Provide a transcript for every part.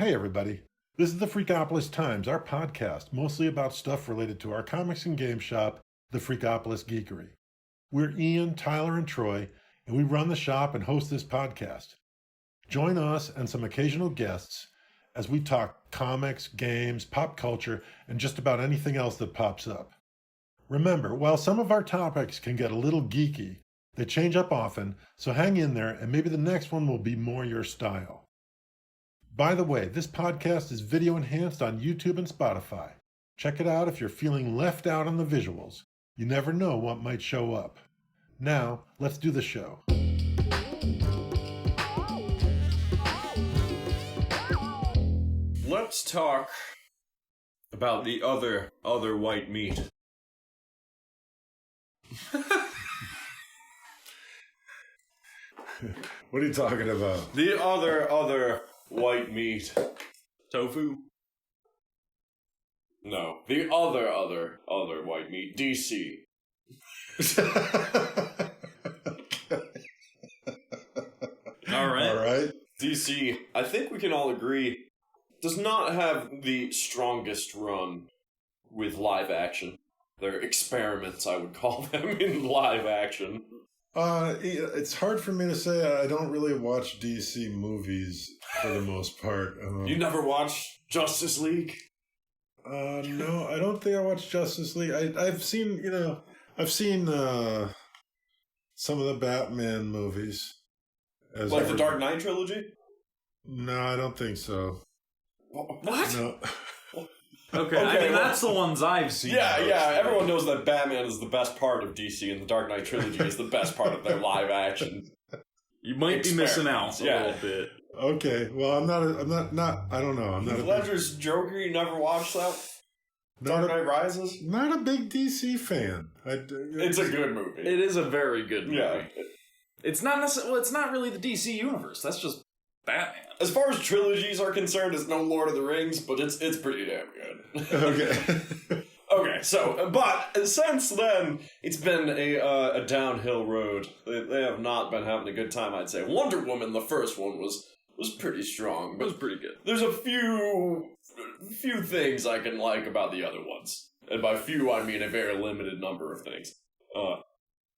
Hey everybody, this is the Freakopolis Times, our podcast, mostly about stuff related to our comics and game shop, the Freakopolis Geekery. We're Ian, Tyler, and Troy, and we run the shop and host this podcast. Join us and some occasional guests as we talk comics, games, pop culture, and just about anything else that pops up. Remember, while some of our topics can get a little geeky, they change up often, so hang in there and maybe the next one will be more your style. By the way, this podcast is video enhanced on YouTube and Spotify. Check it out if you're feeling left out on the visuals. You never know what might show up. Now, let's do the show. Let's talk about the other white meat. What are you talking about? The other white meat. Tofu? No. The other white meat. DC. Alright. DC, I think we can all agree, does not have the strongest run with live action. They're experiments, I would call them, in live action. It's hard for me to say. I don't really watch DC movies for the most part. You never watched Justice League? No, I don't think I watched Justice League. I've seen some of the Batman movies. Like the Dark Knight trilogy? No, I don't think so. What? No. Okay, I mean, that's the ones I've seen. Yeah, everyone knows that Batman is the best part of DC and the Dark Knight trilogy is the best part of their live action. You might be missing out a little bit. Okay, well, I don't know. I'm not Heath Ledger's Joker, you never watched that? Dark Knight Rises? Not a big DC fan. It's a good movie. It is a very good movie. Yeah. It's not necessarily, it's not really the DC universe. That's just Batman. As far as trilogies are concerned, it's no Lord of the Rings, but it's pretty damn good. Okay. Okay, so, but since then, it's been a downhill road. They have not been having a good time, I'd say. Wonder Woman, the first one, was pretty strong. But it was pretty good. There's a few things I can like about the other ones. And by few, I mean a very limited number of things.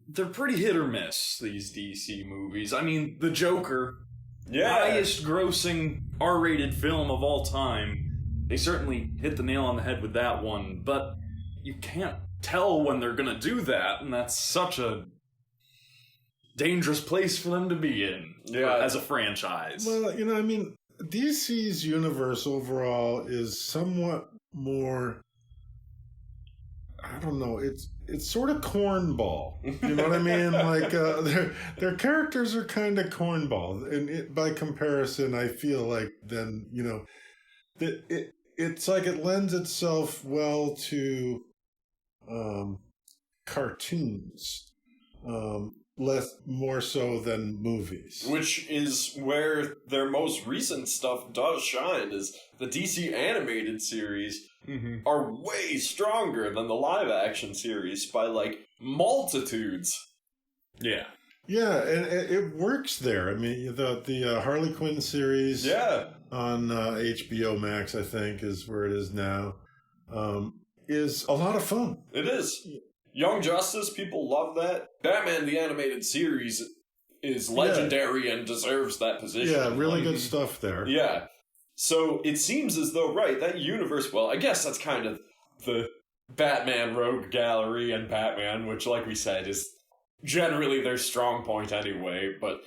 They're pretty hit or miss, these DC movies. I mean, The Joker, yeah, highest grossing R-rated film of all time. They certainly hit the nail on the head with that one, but you can't tell when they're gonna do that, and that's such a dangerous place for them to be in as a franchise. Well, I mean, DC's universe overall is somewhat more, I don't know, it's sort of cornball. You know what I mean? Like, their characters are kind of cornball. And by comparison, I feel like then, it's like it lends itself well to cartoons, more so than movies. Which is where their most recent stuff does shine, is the DC animated series are way stronger than the live action series by, like, multitudes. Yeah. Yeah, and it works there. I mean, the Harley Quinn series on HBO Max, I think, is where it is now, is a lot of fun. It is. Young Justice, people love that. Batman the Animated Series is legendary and deserves that position. Yeah, really good stuff there. Yeah. So it seems as though, that universe, well, I guess that's kind of the Batman Rogue Gallery and Batman, which, like we said, is generally their strong point anyway, but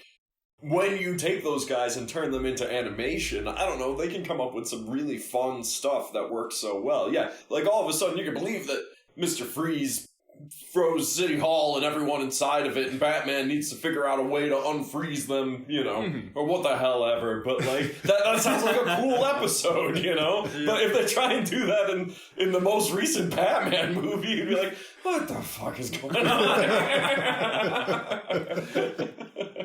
when you take those guys and turn them into animation, I don't know, they can come up with some really fun stuff that works so well. Yeah, like all of a sudden you can believe that Mr. Freeze froze City Hall and everyone inside of it, and Batman needs to figure out a way to unfreeze them, or what the hell ever, but like, that sounds like a cool episode, Yeah. But if they try and do that in the most recent Batman movie, you'd be like, what the fuck is going on?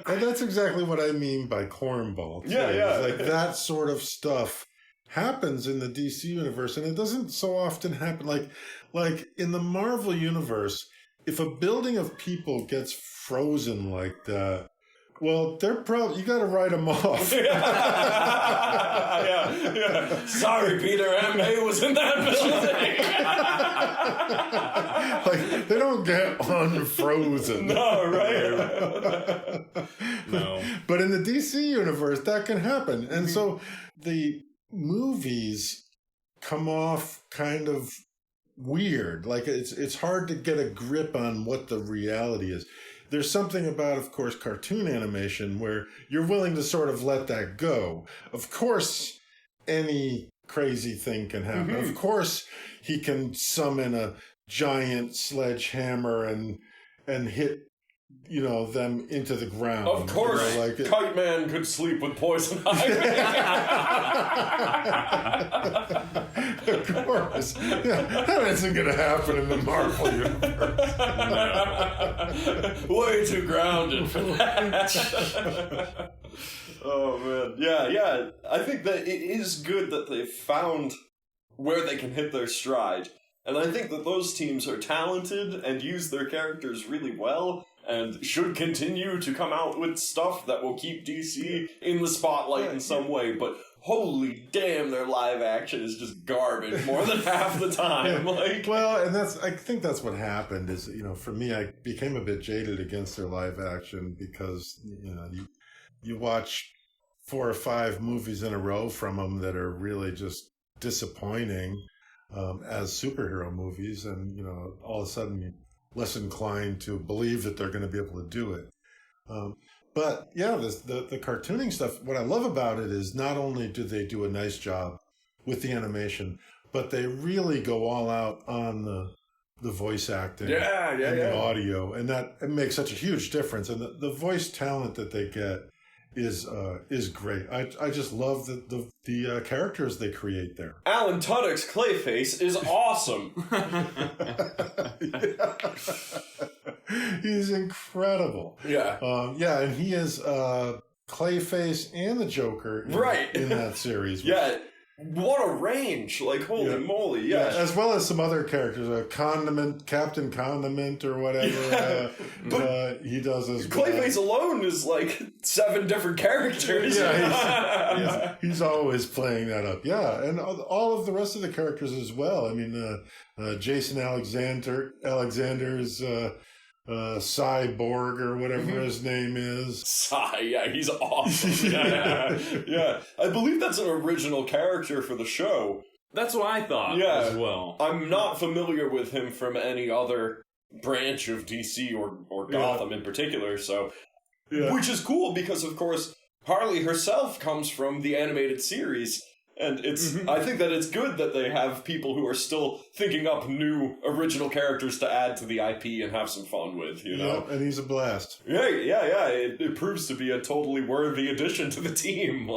And that's exactly what I mean by cornball. Yeah. It's like that sort of stuff happens in the DC universe, and it doesn't so often happen. Like in the Marvel universe, if a building of people gets frozen like that, well, they're probably, you got to write them off. Yeah, Yeah. Sorry, Peter, Aunt May was in that building. Like, they don't get unfrozen. No, right? No. But in the DC universe, that can happen. And so the movies come off kind of weird. Like, it's hard to get a grip on what the reality is. There's something about, of course, cartoon animation where you're willing to sort of let that go. Of course, any crazy thing can happen. Of course, he can summon a giant sledgehammer and hit, them into the ground. Of course, Kite Man could sleep with Poison Ivy. Of course. Yeah, that isn't going to happen in the Marvel universe. Way too grounded for that. Oh, man. Yeah. I think that it is good that they've found where they can hit their stride. And I think that those teams are talented and use their characters really well, and should continue to come out with stuff that will keep DC in the spotlight in some way, but holy damn, their live action is just garbage more than half the time. Well, and I think that's what happened is, for me, I became a bit jaded against their live action because, you watch 4 or 5 movies in a row from them that are really just disappointing as superhero movies, and, all of a sudden you're less inclined to believe that they're going to be able to do it. But yeah, the cartooning stuff, what I love about it is not only do they do a nice job with the animation, but they really go all out on the voice acting and the audio, and it makes such a huge difference. And the voice talent that they get is great. I just love the characters they create there. Alan Tudyk's Clayface is awesome. He's incredible. Yeah. And he is Clayface and the Joker in that series. Yeah. What a range! Like, holy moly, yeah. As well as some other characters, Captain Condiment or whatever. But he does as well. Clayface alone is like 7 different characters. Yeah, he's always playing that up. Yeah, and all of the rest of the characters as well. I mean, Jason Alexander's Cyborg or whatever his name is. He's awesome. Yeah. I believe that's an original character for the show. That's what I thought as well. I'm not familiar with him from any other branch of DC or Gotham in particular, so... Yeah. Which is cool because, of course, Harley herself comes from the animated series. And it's, I think that it's good that they have people who are still thinking up new original characters to add to the IP and have some fun with, Yeah, and he's a blast. Yeah. It proves to be a totally worthy addition to the team.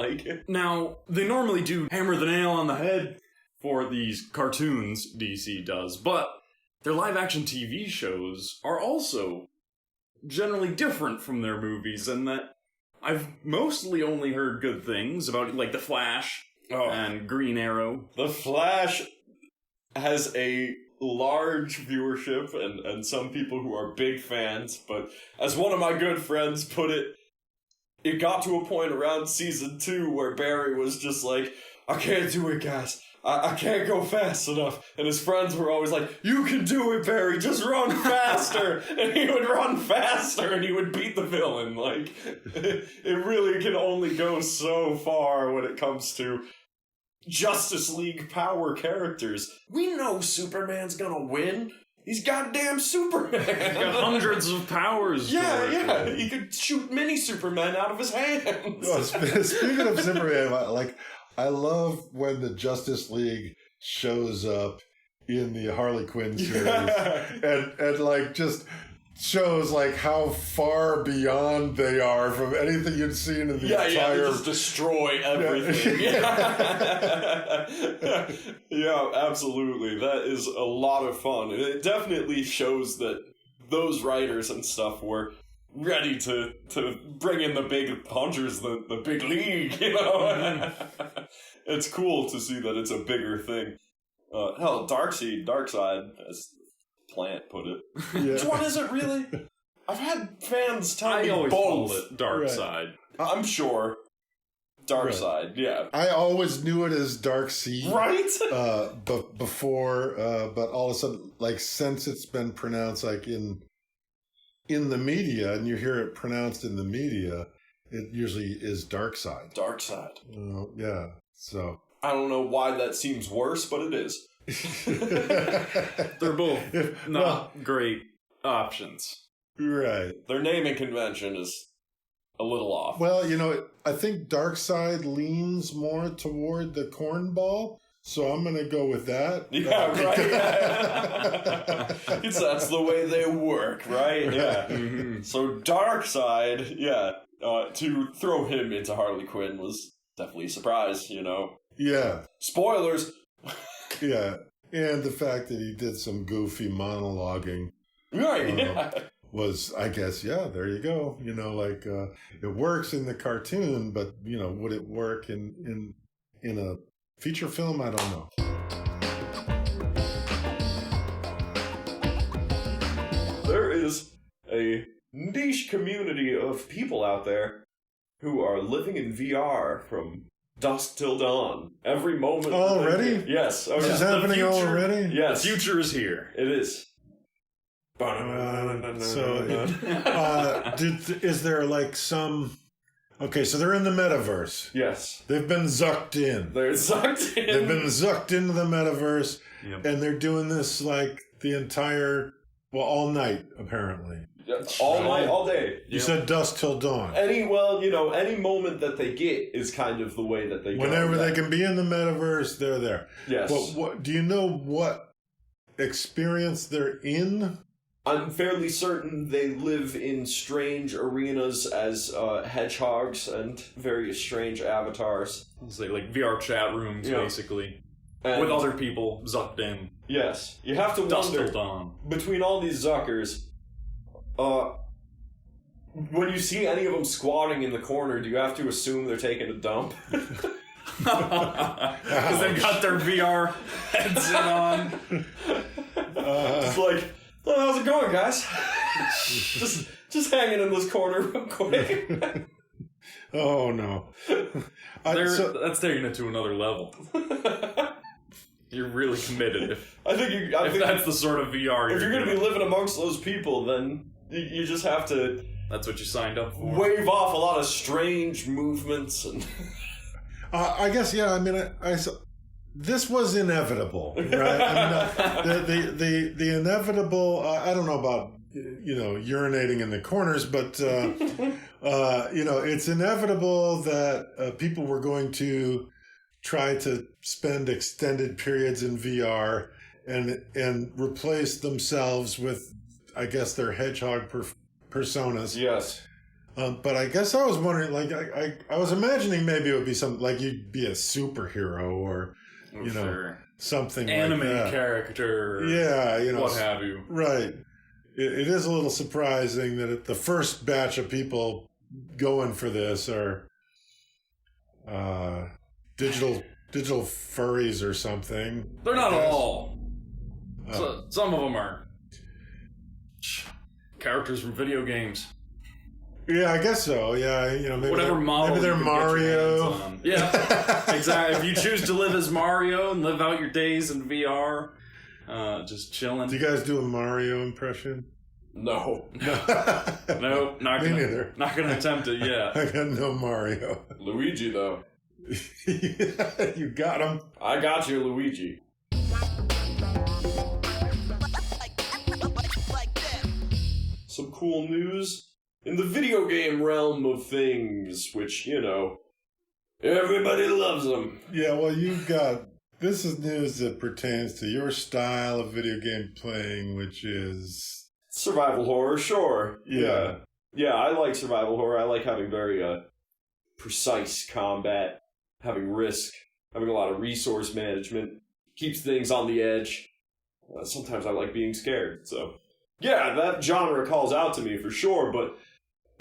Now, they normally do hammer the nail on the head for these cartoons, DC does, but their live-action TV shows are also generally different from their movies, and that I've mostly only heard good things about, like, The Flash... and Green Arrow. The Flash has a large viewership and some people who are big fans, but as one of my good friends put it, it got to a point around season 2 where Barry was just like, I can't do it, guys. I can't go fast enough. And his friends were always like, you can do it, Barry, just run faster. And he would run faster and he would beat the villain. It really can only go so far when it comes to Justice League power characters. We know Superman's gonna win. He's goddamn Superman. He's got hundreds of powers. Yeah. He could shoot mini Superman out of his hands. Well, speaking of Superman, I love when the Justice League shows up in the Harley Quinn series and just shows how far beyond they are from anything you'd seen in the entire... Yeah, they just destroy everything. Yeah, absolutely. That is a lot of fun. And it definitely shows that those writers and stuff were ready to bring in the big punchers, the big league, It's cool to see that it's a bigger thing. Hell, Darkseid, as Plant put it. Yeah. Which one is it, really? I've had fans tell me I always both. called it Darkseid. I'm sure. Dark Right. Side, yeah. I always knew it as Dark Seed. Right? But before, but all of a sudden, like, since it's been pronounced, like, in the media, and you hear it pronounced in the media, it usually is Dark Side. Dark Side. Yeah, so. I don't know why that seems worse, but it is. They're both not great options. Right. Their naming convention is a little off. Well, I think Dark Side leans more toward the cornball, so I'm going to go with that. Yeah, right. That's the way they work, right? Yeah. Mm-hmm. So Dark Side, yeah, to throw him into Harley Quinn was definitely a surprise, Yeah. Spoilers. Yeah. And the fact that he did some goofy monologuing. Right, yeah. Was, I guess, yeah, there you go. It works in the cartoon, but, would it work in a feature film? I don't know. There is a niche community of people out there who are living in VR from dusk till dawn. Every moment. Already? Yes. This is happening already? Yes. The future is here. It is. Is there like some... Okay, so they're in the metaverse. Yes. They've been zucked in. They're sucked in. They've been zucked into the metaverse, Yep. and they're doing this like the entire... Well, all night, apparently. All night, all day. You said dusk till dawn. Any moment that they get is kind of the way that they go. Whenever they can be in the metaverse, they're there. Yes. But do you know what experience they're in? I'm fairly certain they live in strange arenas as hedgehogs and various strange avatars. It's like VR chat rooms, Yeah. basically. And With other people zucked in. yes. You have to Dusk till wonder, dawn. between all these Zuckers, when you see any of them squatting in the corner, do you have to assume they're taking a dump? Because they've got their VR headset on. It's like, oh, how's it going, guys? just hanging in this corner real quick. Oh, no. That's taking it to another level. You're really committed if that's the sort of VR if you're going to be doing. living amongst those people, then you just have to That's what you signed up for. wave off a lot of strange movements and I guess, yeah, I mean, this was inevitable, right? I mean, the inevitable, I don't know about, urinating in the corners, but, it's inevitable that people were going to try to spend extended periods in VR and replace themselves with, I guess, their hedgehog personas. yes. But I guess I was wondering, like, I was imagining maybe it would be something like you'd be a superhero or, Sure. something Anime like that. character. Yeah, What have you. Right. It is a little surprising that the first batch of people going for this are digital furries or something. They're not I guess. all. So, some of them are characters from video games. Yeah, I guess so. Yeah, maybe Whatever model maybe they're you can get your Mario. hands on. Yeah, exactly. If you choose to live as Mario and live out your days in VR, just chilling. Do you guys do a Mario impression? No. No, not Me gonna, neither. not gonna attempt it yet. I got no Mario. Luigi, though. You got him. I got you, Luigi. Some cool news in the video game realm of things, which, everybody loves them. Yeah, well, you've got... This is news that pertains to your style of video game playing, which is... Survival horror, sure. Yeah. Yeah, I like survival horror. I like having very precise combat, having risk, having a lot of resource management, keeps things on the edge. Sometimes I like being scared, so... Yeah, that genre calls out to me for sure, but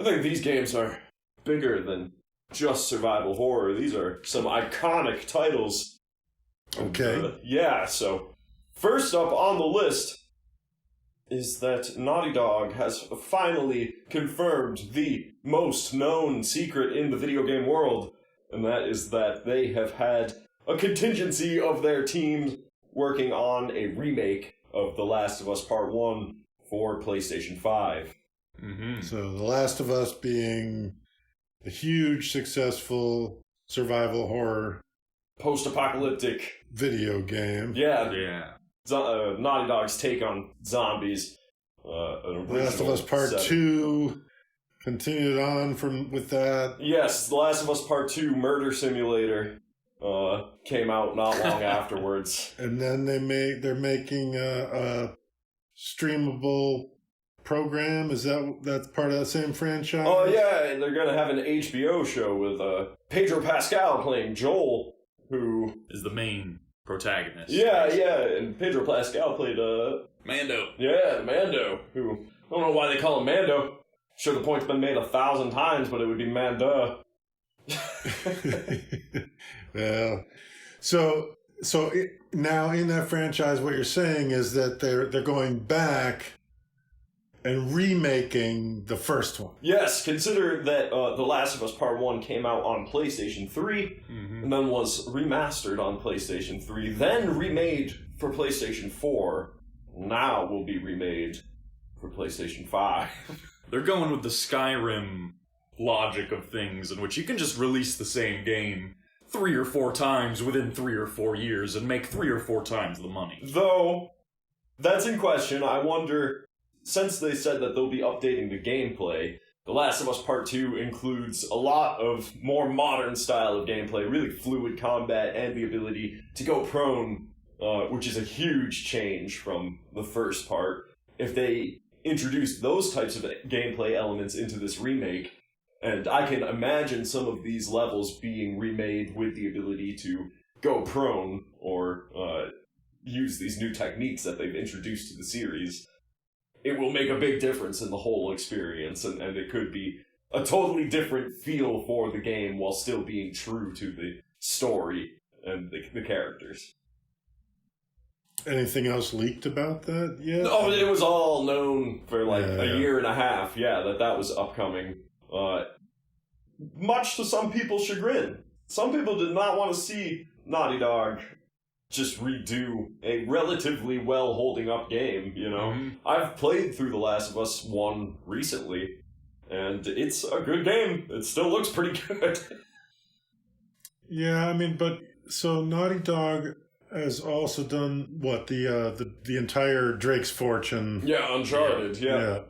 I think these games are bigger than just survival horror. These are some iconic titles. Okay. Yeah, so first up on the list is that Naughty Dog has finally confirmed the most known secret in the video game world. and that is that they have had a contingency of their team working on a remake of The Last of Us Part 1 for PlayStation 5. Mm-hmm. So The Last of Us being a huge, successful survival horror Post-apocalyptic video game. Yeah. Naughty Dog's take on zombies. The Last of Us Part 2 continued on with that. Yes, The Last of Us Part 2 Murder Simulator came out not long afterwards. And then they're making a streamable program. That's part of the same franchise? Oh yeah, they're gonna have an HBO show with Pedro Pascal playing Joel, who is the main protagonist. Yeah, and Pedro Pascal played Mando. Yeah, Mando, who I don't know why they call him Mando. Sure, the point's been made 1,000 times, but it would be Manda. Well, so now in that franchise, what you're saying is that they're going back and remaking the first one. Yes, consider that The Last of Us Part 1 came out on PlayStation 3, and then was remastered on PlayStation 3, then remade for PlayStation 4, now will be remade for PlayStation 5. They're going with the Skyrim logic of things, in which you can just release the same game 3 or 4 times within 3 or 4 years and make 3 or 4 times the money. Though, that's in question. I wonder, since they said that they'll be updating the gameplay, The Last of Us Part 2 includes a lot of more modern style of gameplay, really fluid combat, and the ability to go prone, which is a huge change from the first part. If they introduce those types of gameplay elements into this remake, and I can imagine some of these levels being remade with the ability to go prone or use these new techniques that they've introduced to the series, it will make a big difference in the whole experience, and it could be a totally different feel for the game while still being true to the story and the characters. Anything else leaked about that yet? Oh, it was all known for a year and a half, that was upcoming. Much to some people's chagrin. Some people did not want to see Naughty Dog just redo a relatively well-holding-up game, you know? Mm-hmm. I've played through The Last of Us 1 recently, and it's a good game. It still looks pretty good. Yeah, I mean, but so Naughty Dog has also done what the entire Drake's Fortune. Yeah, Uncharted. Yeah.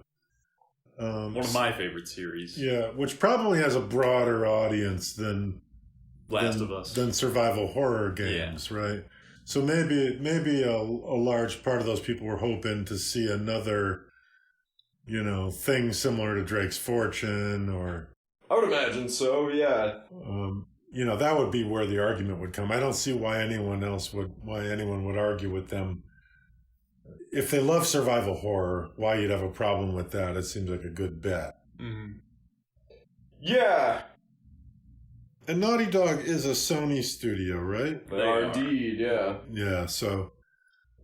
One of my favorite series. Yeah, which probably has a broader audience than Last of Us, than survival horror games, right? So maybe a large part of those people were hoping to see another, thing similar to Drake's Fortune, or I would imagine so. Yeah. That would be where the argument would come. I don't see why anyone would argue with them. If they love survival horror, why you'd have a problem with that? It seems like a good bet. Mm-hmm. Yeah. And Naughty Dog is a Sony studio, right? They are indeed, yeah. Yeah, so...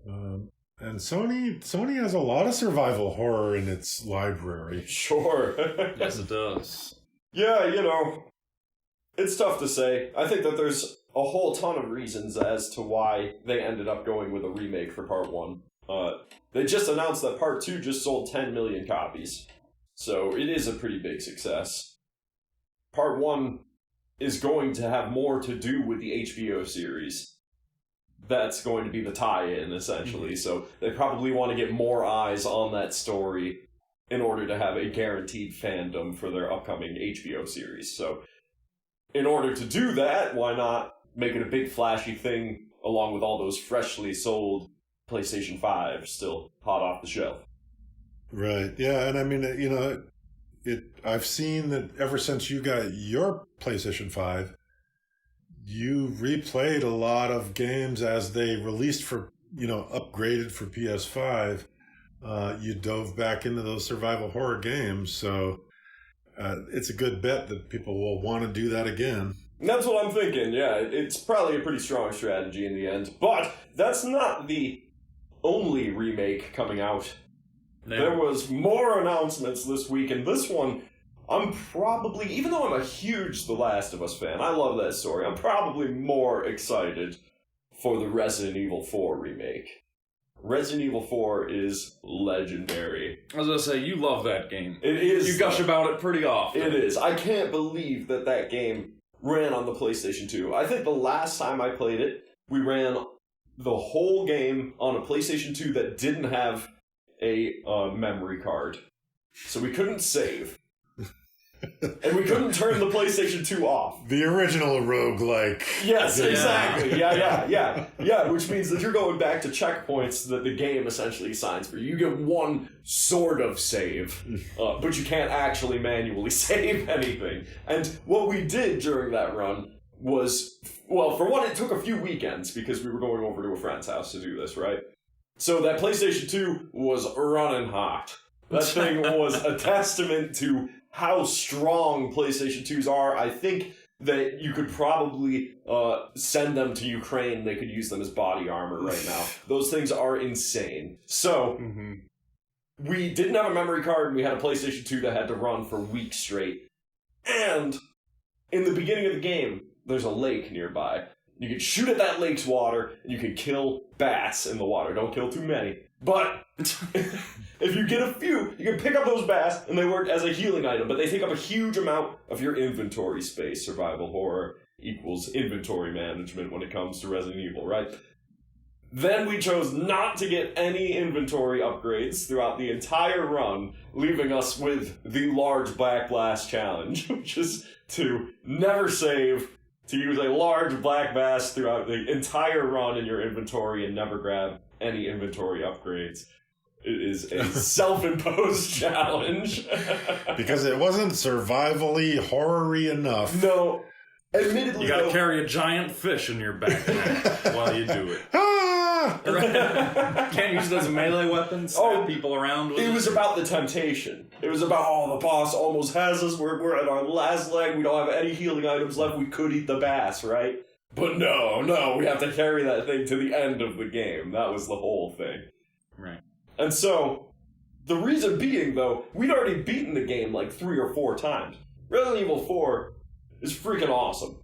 and Sony has a lot of survival horror in its library. Sure. Yes, it does. Yeah, it's tough to say. I think that there's a whole ton of reasons as to why they ended up going with a remake for Part 1. They just announced that Part 2 just sold 10 million copies. So it is a pretty big success. Part 1 is going to have more to do with the HBO series. That's going to be the tie-in, essentially. So they probably want to get more eyes on that story in order to have a guaranteed fandom for their upcoming HBO series. So in order to do that, why not make it a big flashy thing along with all those freshly sold PlayStation 5 still hot off the shelf? Right. Yeah, and I mean, I've seen that ever since you got your PlayStation 5, you replayed a lot of games as they released for, upgraded for PS5. You dove back into those survival horror games, so it's a good bet that people will want to do that again. That's what I'm thinking, yeah. It's probably a pretty strong strategy in the end. But that's not the only remake coming out. No. There was more announcements this week, and this one I'm probably, even though I'm a huge The Last of Us fan, I love that story, I'm probably more excited for the Resident Evil 4 remake. Resident Evil 4 is legendary. I was gonna say, you love that game. It is. You gush about it pretty often. It is. I can't believe that game ran on the PlayStation 2. I think the last time I played it, we ran the whole game on a PlayStation 2 that didn't have a memory card. So we couldn't save. And we couldn't turn the PlayStation 2 off. The original roguelike. Yes, exactly. Yeah, which means that you're going back to checkpoints that the game essentially assigns for you. You get one sort of save, but you can't actually manually save anything. And what we did during that run was, well, for one, it took a few weekends because we were going over to a friend's house to do this, right? So that PlayStation 2 was running hot. That thing was a testament to how strong PlayStation 2s are. I think that you could probably send them to Ukraine. They could use them as body armor right now. Those things are insane. So, we didn't have a memory card, and we had a PlayStation 2 that had to run for weeks straight. And in the beginning of the game, there's a lake nearby. You can shoot at that lake's water, and you can kill bats in the water. Don't kill too many. But if you get a few, you can pick up those bats, and they work as a healing item, but they take up a huge amount of your inventory space. Survival horror equals inventory management when it comes to Resident Evil, right? Then we chose not to get any inventory upgrades throughout the entire run, leaving us with the large Black Blast challenge, which is to never save, to use a large black bass throughout the entire run in your inventory and never grab any inventory upgrades. It is a self-imposed challenge. Because it wasn't survivally horror-y enough. No. Admittedly, you gotta carry a giant fish in your backpack while you do it. Can't use it as a melee weapon, stab people around with it. It was about the temptation. It was about, the boss almost has us, we're at our last leg, we don't have any healing items left, we could eat the bass, right? But no, we have to carry that thing to the end of the game. That was the whole thing. Right. And so, the reason being, though, we'd already beaten the game like 3 or 4 times. Resident Evil 4 is freaking awesome.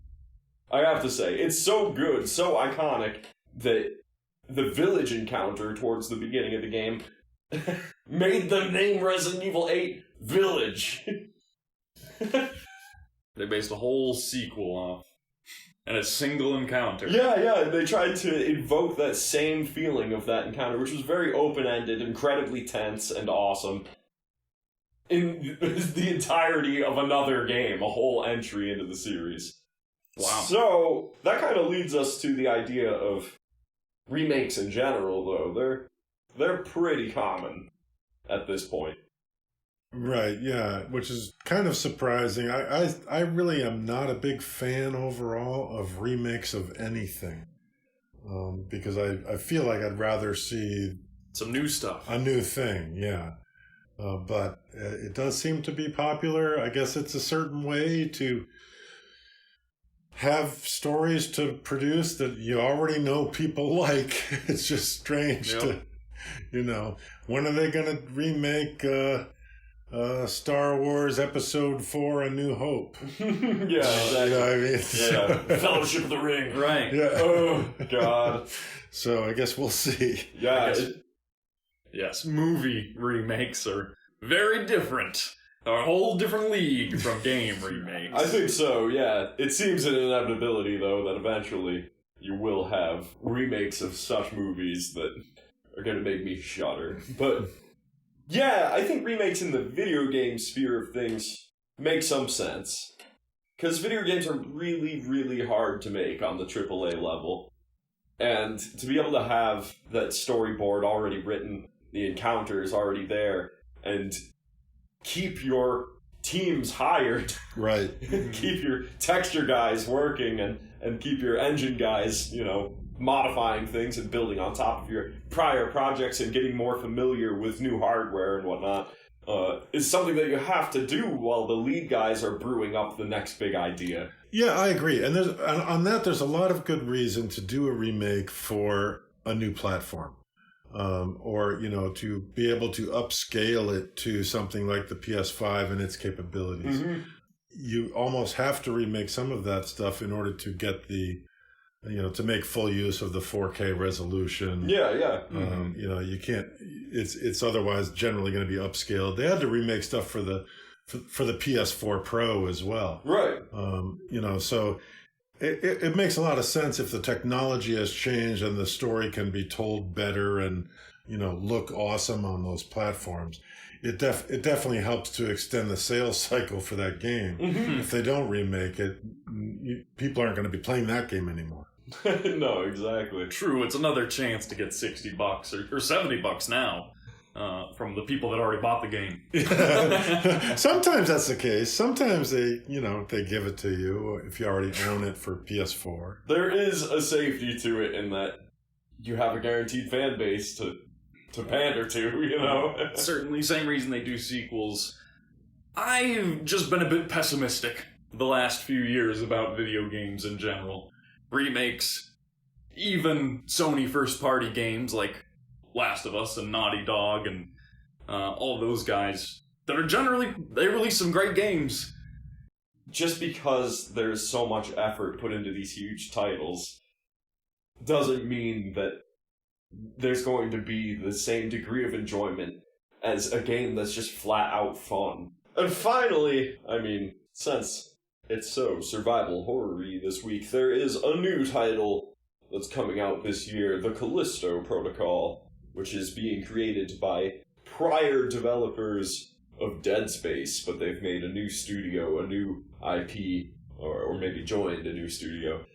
I have to say. It's so good, so iconic, that the village encounter towards the beginning of the game made the name Resident Evil 8 Village. They based a whole sequel off and a single encounter. Yeah, they tried to evoke that same feeling of that encounter, which was very open-ended, incredibly tense, and awesome. In the entirety of another game, a whole entry into the series. Wow. So, that kind of leads us to the idea of remakes in general, though. They're pretty common at this point. Right, yeah, which is kind of surprising. I really am not a big fan overall of remakes of anything. Because I feel like I'd rather see some new stuff. A new thing, yeah. But it does seem to be popular. I guess it's a certain way to have stories to produce that you already know people like. It's just strange to, when are they going to remake Star Wars Episode 4, A New Hope? Yeah, exactly. I mean, Fellowship of the Ring. Right. Yeah. Oh, God. So I guess we'll see. Yeah. Yes, movie remakes are very different. A whole different league from game remakes. I think so, yeah. It seems an inevitability, though, that eventually you will have remakes of such movies that are going to make me shudder. But, yeah, I think remakes in the video game sphere of things make some sense. Because video games are really, really hard to make on the AAA level. And to be able to have that storyboard already written, the encounters already there, and keep your teams hired. Right. Keep your texture guys working and keep your engine guys, modifying things and building on top of your prior projects and getting more familiar with new hardware and whatnot, is something that you have to do while the lead guys are brewing up the next big idea. Yeah, I agree. And there's a lot of good reason to do a remake for a new platform. or, to be able to upscale it to something like the PS5 and its capabilities. Mm-hmm. You almost have to remake some of that stuff in order to get to make full use of the 4K resolution. Yeah. You can't, it's otherwise generally going to be upscaled. They had to remake stuff for the PS4 Pro as well. Right. So it makes a lot of sense if the technology has changed and the story can be told better and, look awesome on those platforms. It definitely helps to extend the sales cycle for that game. Mm-hmm. If they don't remake it, people aren't going to be playing that game anymore. No, exactly. True, it's another chance to get $60 or $70 now from the people that already bought the game. Sometimes that's the case. Sometimes they give it to you if you already own it for PS4. There is a safety to it in that you have a guaranteed fan base to pander to, Certainly, same reason they do sequels. I've just been a bit pessimistic the last few years about video games in general. Remakes, even Sony first-party games like Last of Us and Naughty Dog and all those guys that are they release some great games. Just because there's so much effort put into these huge titles doesn't mean that there's going to be the same degree of enjoyment as a game that's just flat out fun. And finally, since it's so survival horror-y this week, there is a new title that's coming out this year, the Callisto Protocol, which is being created by prior developers of Dead Space, but they've made a new studio, a new IP, or maybe joined a new studio.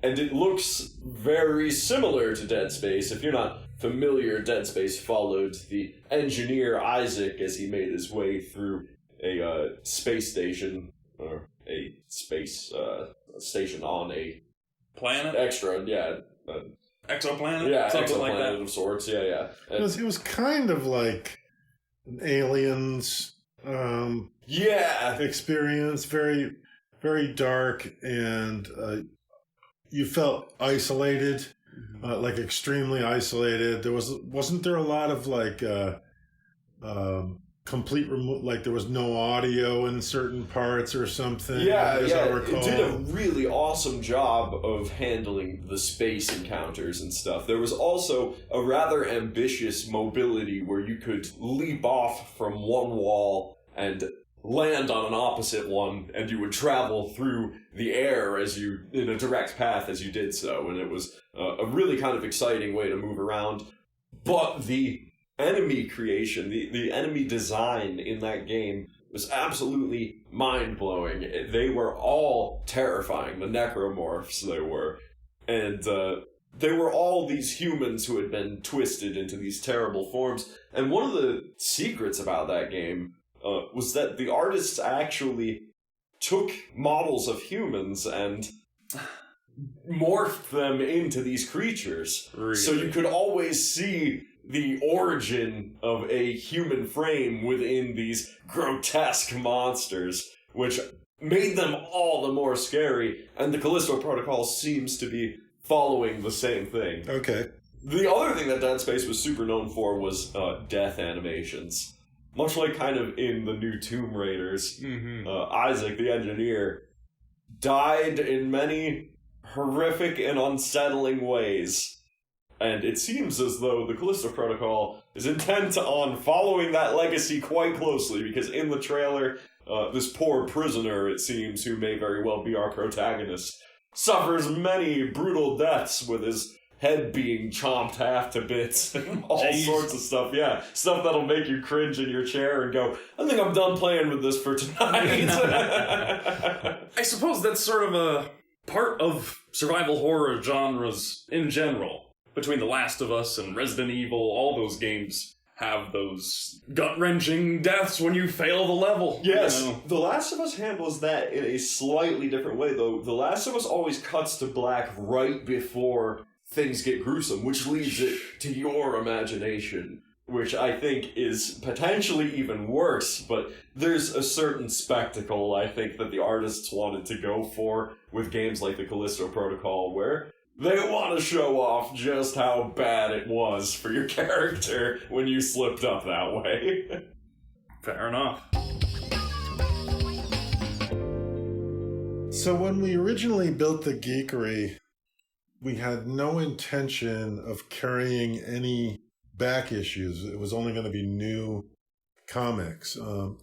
And it looks very similar to Dead Space. If you're not familiar, Dead Space followed the engineer Isaac as he made his way through a space station, or a space station on a planet? Exoplanet? Yeah, Something exoplanet like that. Of sorts, yeah. It was kind of like an Aliens experience, very, very dark, and you felt isolated, like extremely isolated. Wasn't there a lot of complete remote, like there was no audio in certain parts or something? As I recall. It did a really awesome job of handling the space encounters and stuff. There was also a rather ambitious mobility where you could leap off from one wall and land on an opposite one, and you would travel through the air in a direct path as you did so, and it was a really kind of exciting way to move around. But the enemy creation, the enemy design in that game was absolutely mind-blowing. They were all terrifying, the necromorphs they were. And they were all these humans who had been twisted into these terrible forms. And one of the secrets about that game was that the artists actually took models of humans and morphed them into these creatures. Really? So you could always see the origin of a human frame within these grotesque monsters, which made them all the more scary, and the Callisto Protocol seems to be following the same thing. Okay. The other thing that Dead Space was super known for was death animations. Much like kind of in the new Tomb Raiders, Isaac, the engineer, died in many horrific and unsettling ways. And it seems as though the Callisto Protocol is intent on following that legacy quite closely, because in the trailer, this poor prisoner, it seems, who may very well be our protagonist, suffers many brutal deaths with his head being chomped half to bits and all sorts of stuff. Yeah, stuff that'll make you cringe in your chair and go, I think I'm done playing with this for tonight. I suppose that's sort of a part of survival horror genres in general. Between The Last of Us and Resident Evil, all those games have those gut-wrenching deaths when you fail the level. Yes, The Last of Us handles that in a slightly different way, though. The Last of Us always cuts to black right before things get gruesome, which leaves it to your imagination, which I think is potentially even worse, but there's a certain spectacle, I think, that the artists wanted to go for with games like the Callisto Protocol, where They want to show off just how bad it was for your character when you slipped up that way. Fair enough. So when we originally built the Geekery, we had no intention of carrying any back issues. It was only going to be new comics. And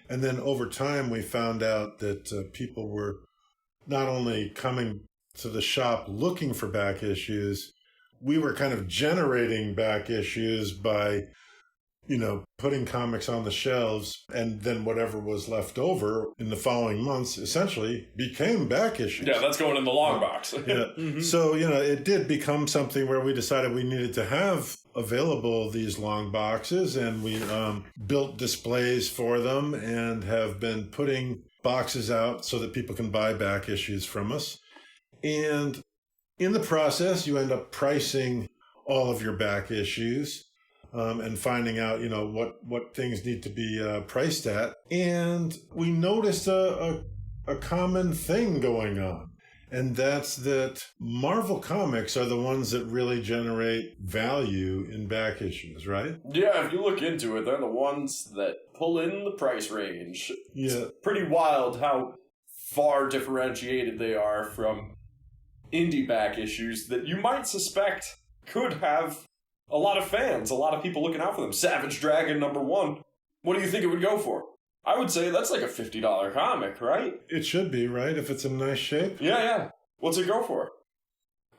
then over time, we found out that people were not only coming to the shop looking for back issues, we were kind of generating back issues by, putting comics on the shelves, and then whatever was left over in the following months essentially became back issues. Yeah, that's going in the long box. Yeah. Mm-hmm. So, it did become something where we decided we needed to have available these long boxes, and we built displays for them and have been putting boxes out so that people can buy back issues from us. And in the process, you end up pricing all of your back issues. And finding out, what things need to be priced at. And we noticed a common thing going on. And that's that Marvel Comics are the ones that really generate value in back issues, right? Yeah, if you look into it, they're the ones that pull in the price range. Yeah. It's pretty wild how far differentiated they are from indie back issues that you might suspect could have a lot of fans, a lot of people looking out for them. Savage Dragon #1. What do you think it would go for? I would say that's like a $50 comic, right? It should be, right? If it's in nice shape. Yeah. What's it go for?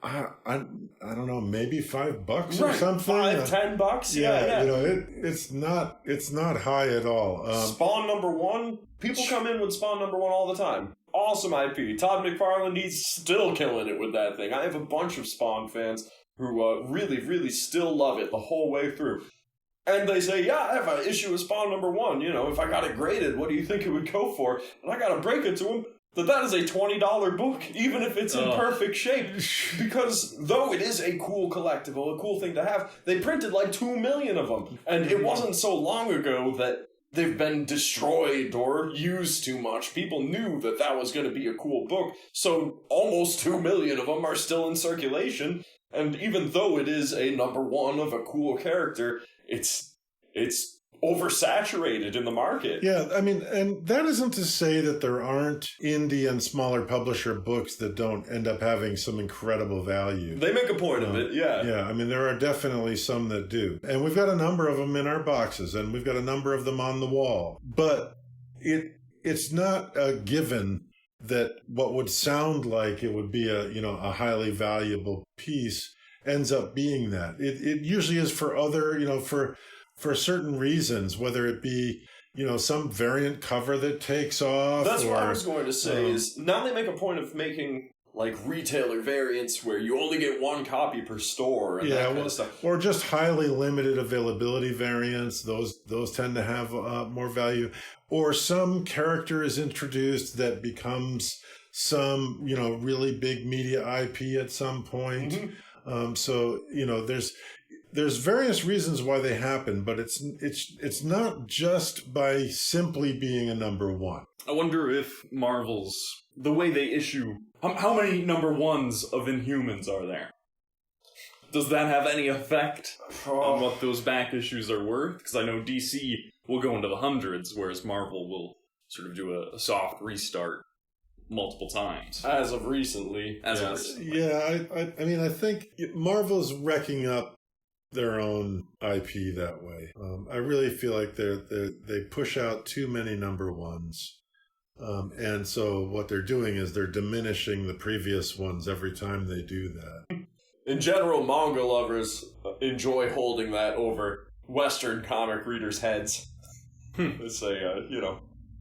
I don't know, maybe $5 or right. something. $5-10? Yeah. It's not high at all. Spawn #1. People come in with Spawn #1 all the time. Awesome IP. Todd McFarlane, he's still killing it with that thing. I have a bunch of Spawn fans who really, really still love it the whole way through. And they say, yeah, I have an issue with Spawn #1. If I got it graded, what do you think it would go for? And I got to break it to them that is a $20 book, even if it's in perfect shape. Because though it is a cool collectible, a cool thing to have, they printed like 2 million of them. And it wasn't so long ago that they've been destroyed or used too much. People knew that was going to be a cool book. So almost 2 million of them are still in circulation. And even though it is a #1 of a cool character, it's oversaturated in the market. Yeah, I mean, and that isn't to say that there aren't indie and smaller publisher books that don't end up having some incredible value. They make a point of it, yeah. Yeah, I mean, there are definitely some that do. And we've got a number of them in our boxes, and we've got a number of them on the wall. But it's not a given that what would sound like it would be a highly valuable piece ends up being that. It usually is for other, for certain reasons, whether it be, some variant cover that takes off. That's what I was going to say is now they make a point of making like retailer variants where you only get one copy per store and that kind of stuff. Or just highly limited availability variants. Those tend to have more value. Or some character is introduced that becomes some, really big media IP at some point. Mm-hmm. So, there's various reasons why they happen, but it's not just by simply being a #1. I wonder if Marvel's, the way they issue, how many #1s of Inhumans are there? Does that have any effect on what those back issues are worth? Because I know DC will go into the hundreds, whereas Marvel will sort of do a soft restart multiple times. As of recently. Yeah, I mean, I think Marvel's wrecking up their own IP that way. I really feel like they push out too many #1s. And so what they're doing is they're diminishing the previous ones every time they do that. In general, manga lovers enjoy holding that over Western comic readers' heads. They say,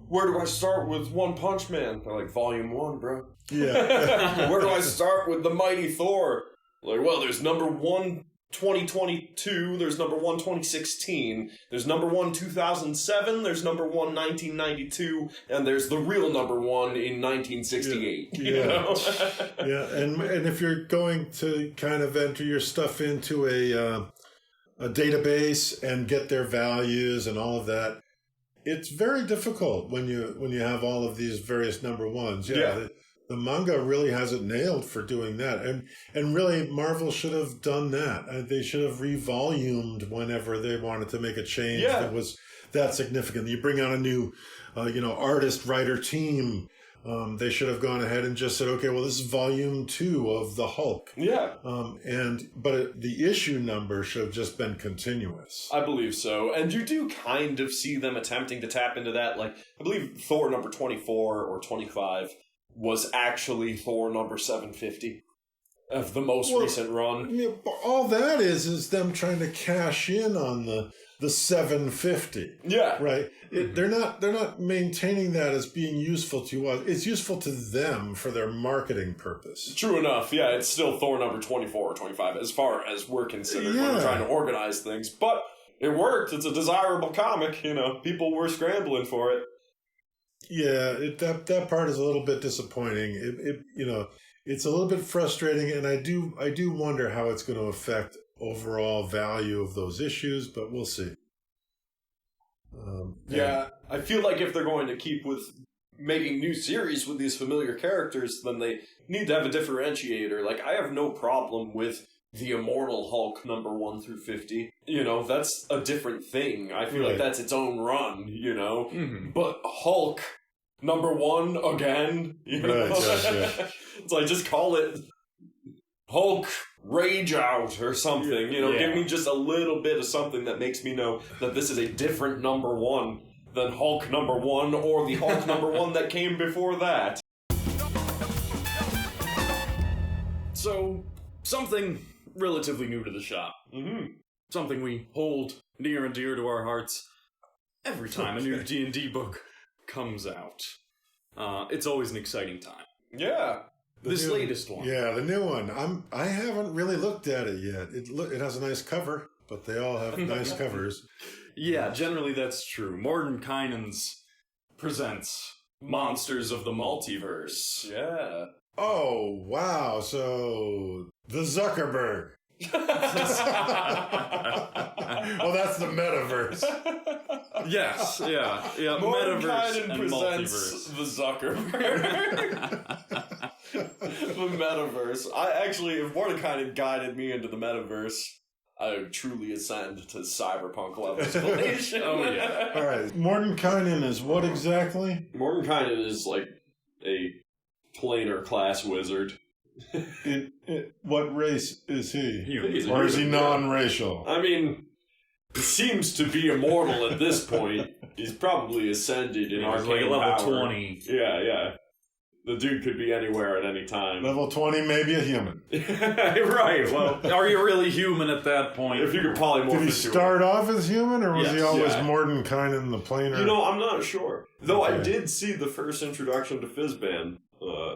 where do I start with One Punch Man? They're like, Volume 1, bro. Yeah. Where do I start with The Mighty Thor? Like, well, there's #1 2022, there's #1 2016, there's #1 2007, there's #1 1992, and there's the real #1 in 1968. Yeah. Yeah, and if you're going to kind of enter your stuff into a database and get their values and all of that, it's very difficult when you have all of these various #1s. Yeah. The manga really has it nailed for doing that. And really, Marvel should have done that. They should have revolumed whenever they wanted to make a change that was that significant. You bring on a new, artist, writer team. They should have gone ahead and just said, okay, well, this is volume 2 of the Hulk. Yeah. But the issue number should have just been continuous. I believe so. And you do kind of see them attempting to tap into that. Like, I believe Thor number 24 or 25 was actually Thor number 750 of the most recent run. Yeah, all that is them trying to cash in on the 750. Yeah. Right? They're not maintaining that as being useful to us. It's useful to them for their marketing purpose. True enough. Yeah, it's still Thor number 24 or 25 as far as we're considered when we're trying to organize things. But it worked. It's a desirable comic. People were scrambling for it. Yeah, that part is a little bit disappointing. It's a little bit frustrating, and I do wonder how it's going to affect overall value of those issues, but we'll see. I feel like if they're going to keep with making new series with these familiar characters, then they need to have a differentiator. Like, I have no problem with the Immortal Hulk number 1 through 50. That's a different thing. I feel like that's its own run, Mm-hmm. But Hulk number 1 again, It's like, just call it Hulk Rage Out or something, give me just a little bit of something that makes me know that this is a different number 1 than Hulk number 1 or the Hulk number 1 that came before that. So, something relatively new to the shop. Mm-hmm. Something we hold near and dear to our hearts every time a new D&D book comes out. It's always an exciting time. Yeah. This latest one. Yeah, the new one. I haven't really looked at it yet. It has a nice cover, but they all have nice covers. Yeah, generally that's true. Mordenkainen's presents Monsters of the Multiverse. Yeah. Oh, wow. So, the Zuckerberg. Oh, that's the metaverse. Yes, yeah. Metaverse and presents Multiverse. The Zuckerberg. The metaverse. If Mordenkainen guided me into the metaverse, I would truly ascend to cyberpunk level escalation. Oh, yeah. All right. Mordenkainen is what exactly? Mordenkainen is like a planar class wizard. What race is he? Human. Or is he non-racial? I mean, he seems to be immortal at this point. He's probably ascended in arcane like level power. 20. Yeah. The dude could be anywhere at any time. Level 20, maybe a human. Right, well... Are you really human at that point? If you could polymorph Did he start off as human, or was he always Mordenkainen the planar? I'm not sure. Though I did see the first introduction to Fizzban.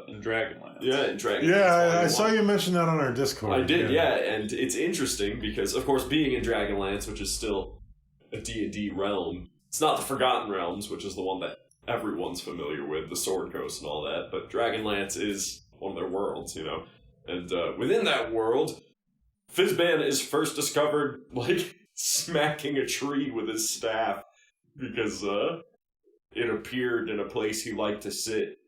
In Dragonlance. Yeah, in Dragonlance. Yeah, I saw you mention that on our Discord. I did, and it's interesting because, of course, being in Dragonlance, which is still a D&D realm, it's not the Forgotten Realms, which is the one that everyone's familiar with, the Sword Coast and all that, but Dragonlance is one of their worlds, And within that world, Fizzban is first discovered, smacking a tree with his staff because it appeared in a place he liked to sit.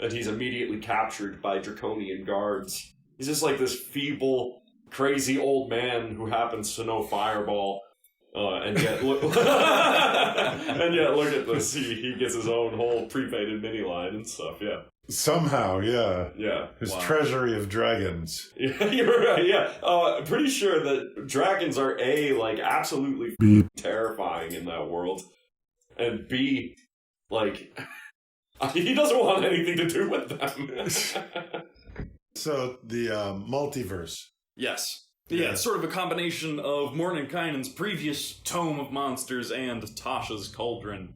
And he's immediately captured by draconian guards. He's just like this feeble, crazy old man who happens to know Fireball. And yet look at this. He gets his own whole prepaid mini line and stuff, yeah. Somehow, yeah. Yeah. His treasury of dragons. Yeah, you're right, yeah. I'm pretty sure that dragons are A, absolutely terrifying in that world. And B, he doesn't want anything to do with them. So, the multiverse. Yes. Yeah, it's sort of a combination of Mordenkainen's previous tome of monsters and Tasha's Cauldron,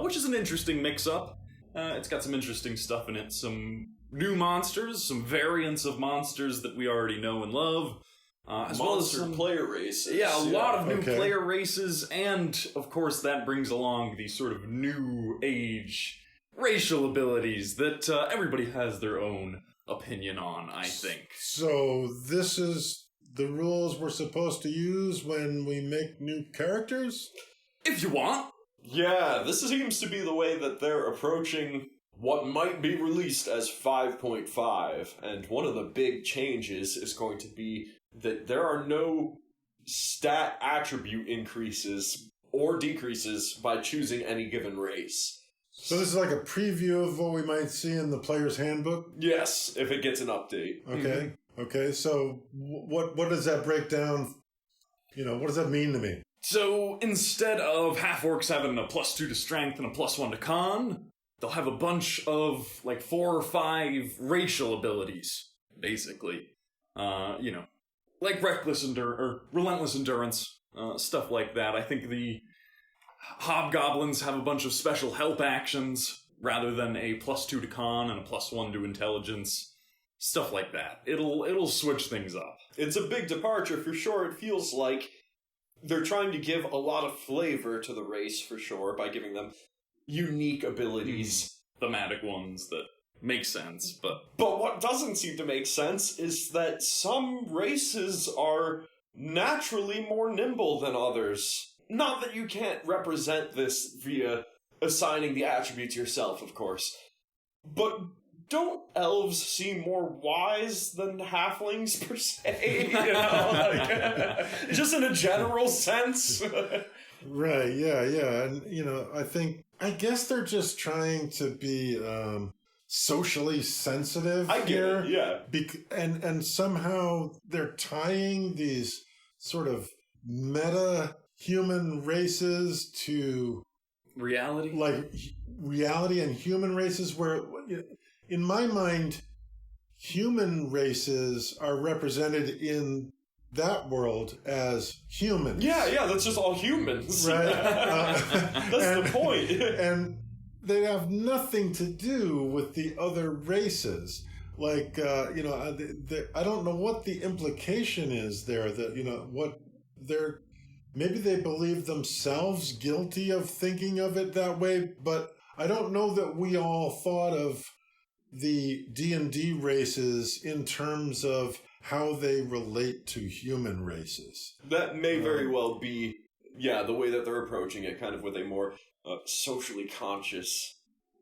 which is an interesting mix-up. It's got some interesting stuff in it. Some new monsters, some variants of monsters that we already know and love. As well as some player races. Yeah, a lot of new player races, and, of course, that brings along the sort of new age racial abilities that everybody has their own opinion on, I think. So this is the rules we're supposed to use when we make new characters? If you want. Yeah, this seems to be the way that they're approaching what might be released as 5.5, and one of the big changes is going to be that there are no stat attribute increases or decreases by choosing any given race. So this is like a preview of what we might see in the player's handbook? Yes, if it gets an update. Okay. Okay, so what does that break down? What does that mean to me? So instead of half-orcs having a +2 to strength and a +1 to con, they'll have a bunch of, 4 or 5 racial abilities, basically. Like relentless endurance, stuff like that. I think the hobgoblins have a bunch of special help actions, rather than a +2 to con and a +1 to intelligence. Stuff like that. It'll switch things up. It's a big departure for sure. It feels like they're trying to give a lot of flavor to the race for sure by giving them unique abilities. Thematic ones that make sense, but what doesn't seem to make sense is that some races are naturally more nimble than others. Not that you can't represent this via assigning the attributes yourself, of course. But don't elves seem more wise than halflings, per se? Just in a general sense? Right, yeah. And, I guess they're just trying to be socially sensitive I get here. it, yeah. And somehow they're tying these sort of meta-human races to... reality? Like, reality and human races where... In my mind, human races are represented in that world as humans. Yeah, that's just all humans. Right? That's the point. And they have nothing to do with the other races. I don't know what the implication is there, what they're... Maybe they believe themselves guilty of thinking of it that way, but I don't know that we all thought of the D&D races in terms of how they relate to human races. That may very well be, the way that they're approaching it, kind of with a more socially conscious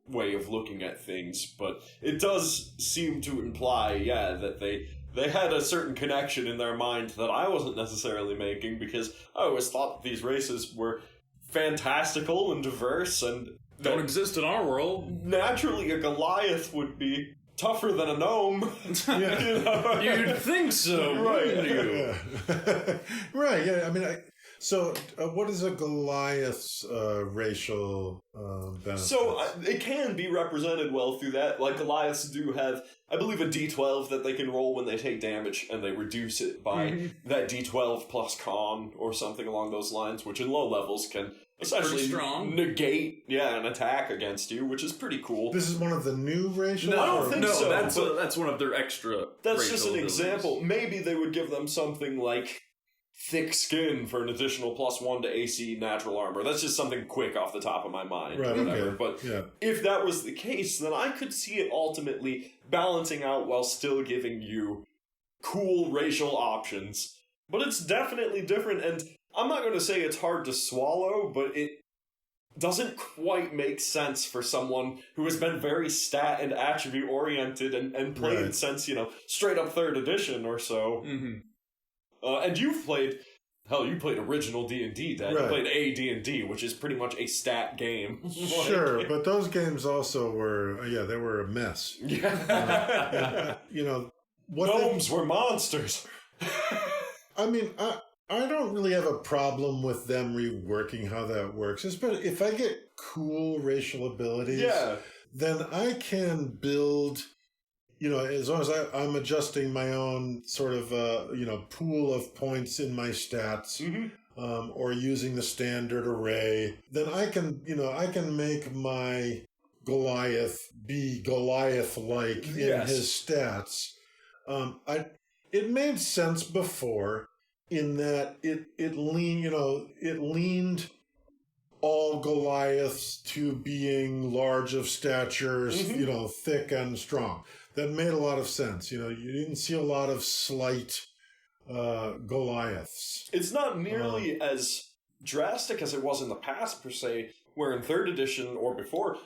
way of looking at things. But it does seem to imply, that they had a certain connection in their mind that I wasn't necessarily making, because I always thought that these races were fantastical and diverse and don't exist in our world. Naturally, a Goliath would be tougher than a gnome. Yeah. You'd think so, right? Wouldn't you? Yeah. Right. Yeah. I mean, what is a Goliath's racial benefit? So it can be represented well through that. Like Goliaths do have, I believe, a D12 that they can roll when they take damage, and they reduce it by that D12 plus con or something along those lines, which in low levels can essentially negate an attack against you, which is pretty cool. This is one of the new racial? No, I don't think so. That's one of their extra. That's just an example. Maybe they would give them something like thick skin for an additional +1 to AC natural armor. That's just something quick off the top of my mind. Right, whatever. okay. But yeah. If that was the case, then I could see it ultimately balancing out while still giving you cool racial options. But it's definitely different, and I'm not going to say it's hard to swallow, but it doesn't quite make sense for someone who has been very stat and attribute oriented and played since, straight up 3rd edition or so. Mm-hmm. And you've played, you played original D&D, Dad. Right. You played AD&D, which is pretty much a stat game. Sure, but those games also were, they were a mess. Yeah. Gnomes were monsters. I mean, I don't really have a problem with them reworking how that works. Especially if I get cool racial abilities, then I can build, as long as I'm adjusting my own sort of, pool of points in my stats, or using the standard array, then I can make my Goliath be Goliath-like in his stats. It made sense before in that it leaned all Goliaths to being large of stature, thick and strong. That made a lot of sense. You didn't see a lot of slight Goliaths. It's not nearly as drastic as it was in the past, per se, where in 3rd edition or before,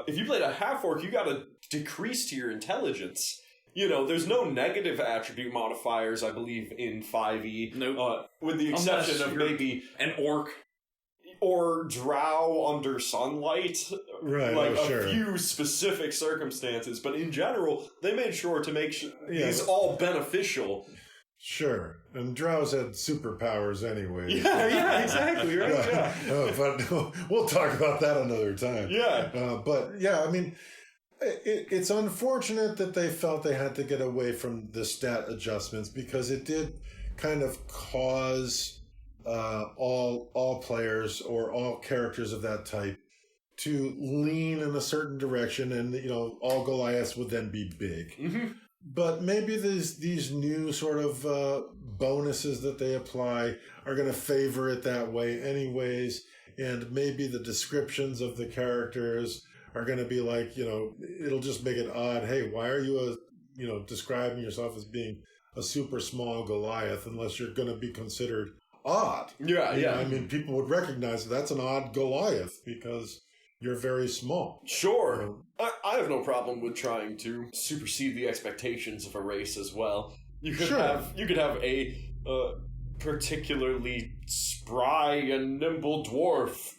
if you played a half-orc, you got a decrease to your intelligence. There's no negative attribute modifiers, I believe, in 5e. Nope. With the exception of maybe an orc. Or drow under sunlight. Right, like sure. a few specific circumstances. But in general, they made sure to make sure these all beneficial. Sure. And drows had superpowers anyway. Yeah, exactly, right? Yeah. But we'll talk about that another time. Yeah. But yeah, I mean, it's unfortunate that they felt they had to get away from the stat adjustments because it did kind of cause all players or all characters of that type to lean in a certain direction, and all Goliaths would then be big. Mm-hmm. But maybe these new sort of bonuses that they apply are going to favor it that way anyways, and maybe the descriptions of the characters are going to be like, it'll just make it odd. Hey, why are you describing yourself as being a super small Goliath unless you're going to be considered odd? Yeah. I mean, people would recognize that's an odd Goliath because you're very small. Sure. I have no problem with trying to supersede the expectations of a race as well. You could have a particularly spry and nimble dwarf,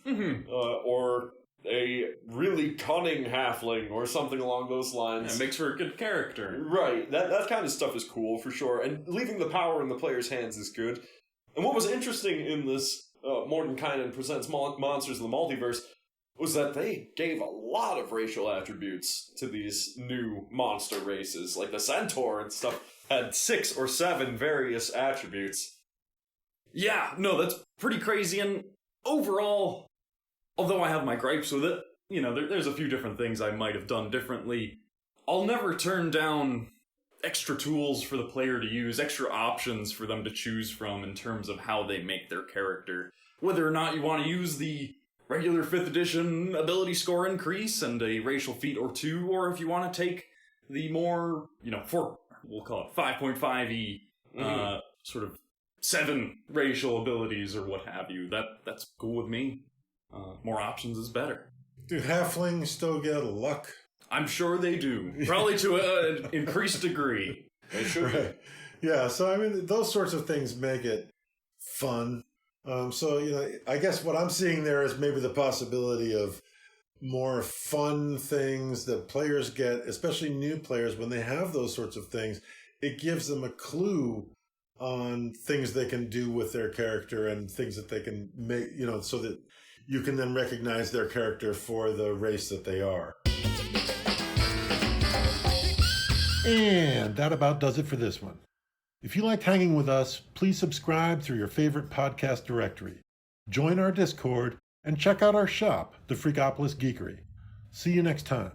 or a really cunning halfling, or something along those lines. It makes for a good character. Right. That kind of stuff is cool for sure, and leaving the power in the player's hands is good. And what was interesting in this Mordenkainen Presents Monsters in the Multiverse was that they gave a lot of racial attributes to these new monster races. Like the Centaur and stuff had 6 or 7 various attributes. Yeah, no, that's pretty crazy, and overall, although I have my gripes with it, there's a few different things I might have done differently. I'll never turn down extra tools for the player to use, extra options for them to choose from in terms of how they make their character. Whether or not you want to use the regular 5th edition ability score increase and a racial feat or 2, or if you want to take the more, we'll call it 5.5e, sort of 7 racial abilities or what have you. That's cool with me. More options is better. Do halflings still get luck? I'm sure they do. Probably to an increased degree. They should. Right. Yeah, so I mean, those sorts of things make it fun. I guess what I'm seeing there is maybe the possibility of more fun things that players get, especially new players, when they have those sorts of things. It gives them a clue on things they can do with their character and things that they can make, so that you can then recognize their character for the race that they are. And that about does it for this one. If you liked hanging with us, please subscribe through your favorite podcast directory. Join our Discord and check out our shop, the Freakopolis Geekery. See you next time.